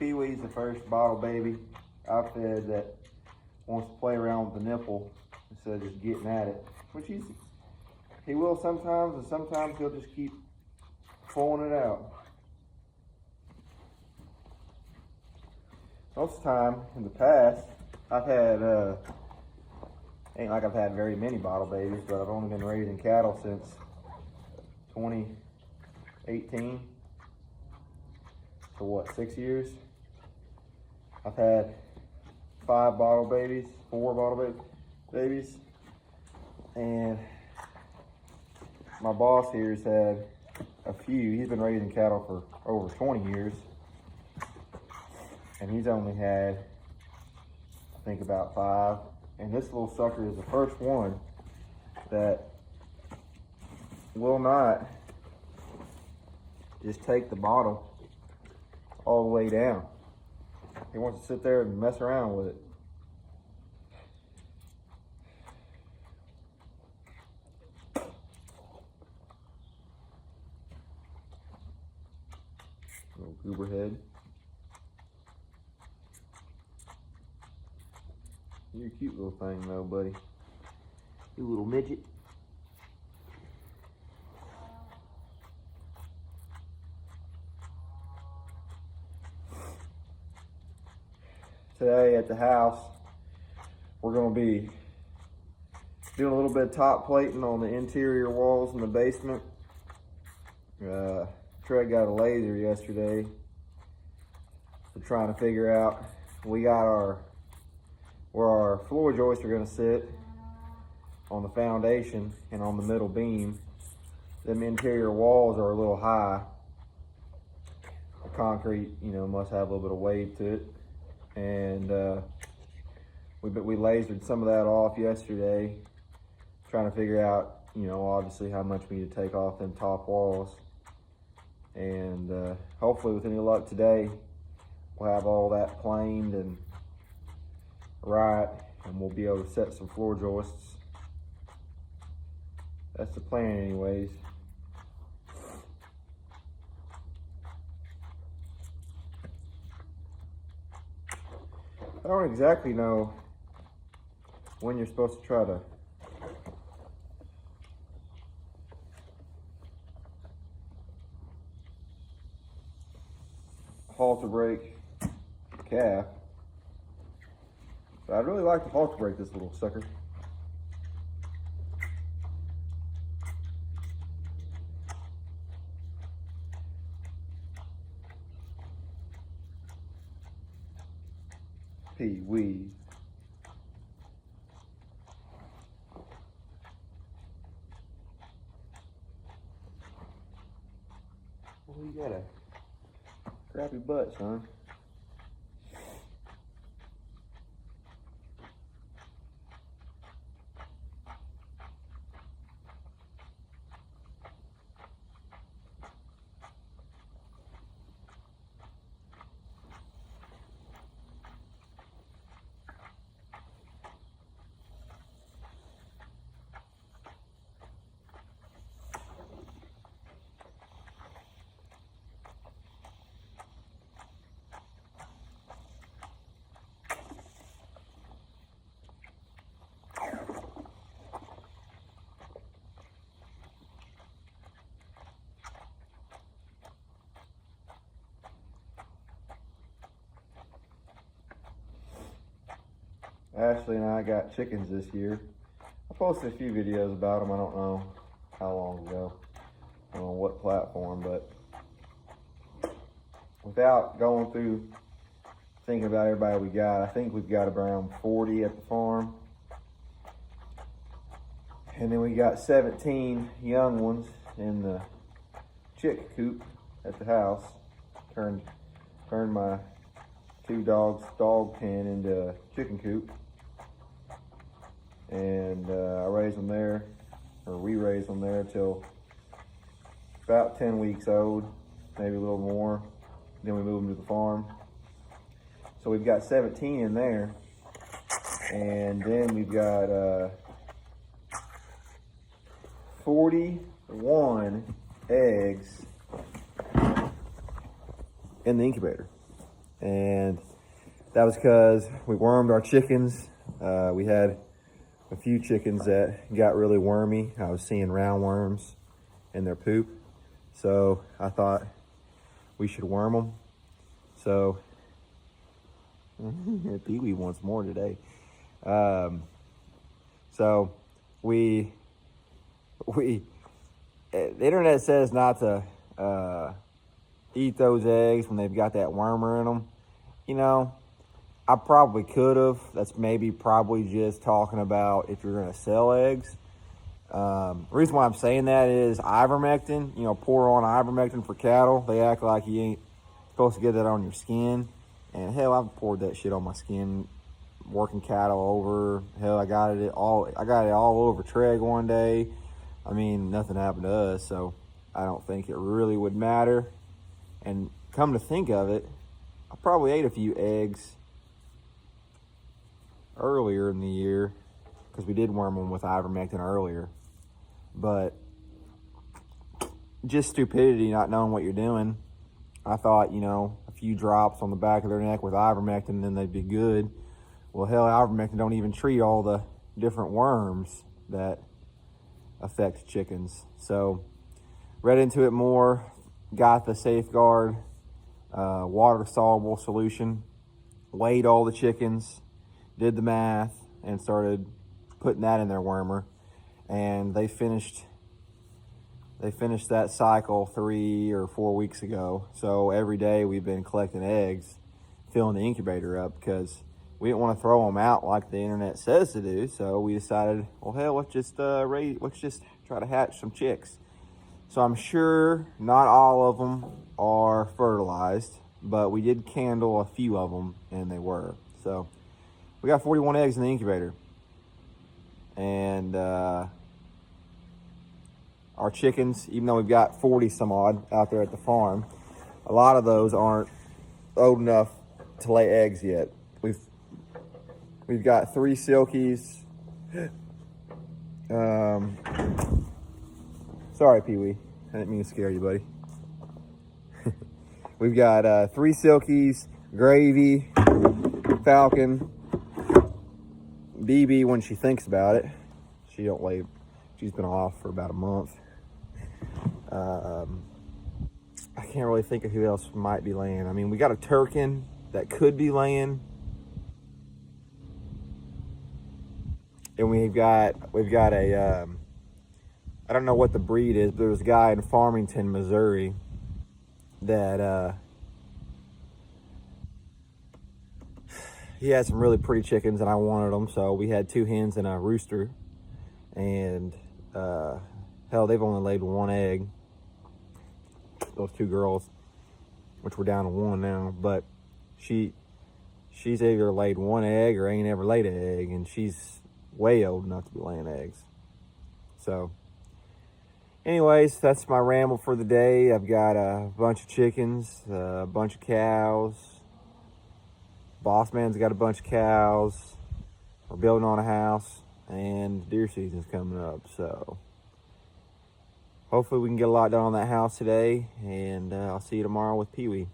PeeWee's the first bottle baby I've fed that wants to play around with the nipple instead of just getting at it, which he will sometimes, and sometimes he'll just keep pulling it out. Most of the time in the past, I've had, ain't like I've had very many bottle babies, but I've only been raising cattle since 2018. For what, 6 years? I've had 5 bottle babies, 4 bottle babies, and my boss here's had a few. He's been raising cattle for over 20 years, and he's only had, I think, about 5. And this little sucker is the first one that will not just take the bottle all the way down. He wants to sit there and mess around with it. Little goober head. You're a cute little thing though, buddy. You little midget. Today at the house, we're going to be doing a little bit of top plating on the interior walls in the basement. Trey got a laser yesterday. We're trying to figure out, we got where our floor joists are going to sit on the foundation and on the middle beam. Them interior walls are a little high. The concrete, must have a little bit of weight to it. And we lasered some of that off yesterday, trying to figure out, obviously how much we need to take off them top walls. And hopefully with any luck today, we'll have all that planed and right, and we'll be able to set some floor joists. That's the plan anyways. I don't exactly know when you're supposed to try to halter brake calf, but I'd really like to halter brake this little sucker. PeeWee. Well, you got a crappy butt, son. Ashley and I got chickens this year. I posted a few videos about them. I don't know how long ago, I don't know what platform, but without going through thinking about everybody we got, I think we've got around 40 at the farm. And then we got 17 young ones in the chick coop at the house. Turned my 2 dogs dog pen into a chicken coop. And I raised them there, or we raised them there till about 10 weeks old, maybe a little more. Then we moved them to the farm. So we've got 17 in there. And then we've got 41 eggs in the incubator. And that was because we wormed our chickens. We had a few chickens that got really wormy. I was seeing roundworms in their poop. So I thought we should worm them. So PeeWee wants more today. So the internet says not to eat those eggs when they've got that wormer in them. You know, I probably could have. That's probably just talking about if you're going to sell eggs. The reason why I'm saying that is ivermectin. You know, pour on ivermectin for cattle. They act like you ain't supposed to get that on your skin. And hell, I've poured that shit on my skin working cattle over. Hell, I got it all over Treg one day. I mean, nothing happened to us, so I don't think it really would matter. And come to think of it, I probably ate a few eggs earlier in the year because we did worm them with ivermectin earlier. But just stupidity, not knowing what you're doing. I thought, you know, a few drops on the back of their neck with ivermectin, and then they'd be good. Well, hell, ivermectin don't even treat all the different worms that affect chickens. So, read into it more, got the Safeguard water-soluble solution, weighed all the chickens, did the math, and started putting that in their wormer. And they finished that cycle 3 or 4 weeks ago. So every day we've been collecting eggs, filling the incubator up, because we didn't want to throw them out like the internet says to do. So we decided, well, hell, let's just try to hatch some chicks. So I'm sure not all of them are fertilized, but we did candle a few of them, and they were. So we got 41 eggs in the incubator. And our chickens, even though we've got 40 some odd out there at the farm, a lot of those aren't old enough to lay eggs yet. We've got 3 silkies. Sorry, PeeWee. I didn't mean to scare you, buddy. We've got 3 silkies, Gravy, Falcon, BB when she thinks about it. She don't lay. She's been off for about a month. I can't really think of who else might be laying. I mean, we got a Turkin that could be laying. And we've got a, I don't know what the breed is, but there's a guy in Farmington, Missouri that, he had some really pretty chickens and I wanted them. So we had 2 hens and a rooster. And, hell, they've only laid 1 egg. Those 2 girls, which we're down to 1 now, but she's either laid 1 egg or ain't ever laid an egg, and she's way old enough to be laying eggs. So anyways, that's my ramble for the day. I've got a bunch of chickens, a bunch of cows. Boss man's got a bunch of cows. We're building on a house, and deer season's coming up, so hopefully we can get a lot done on that house today, and I'll see you tomorrow with PeeWee.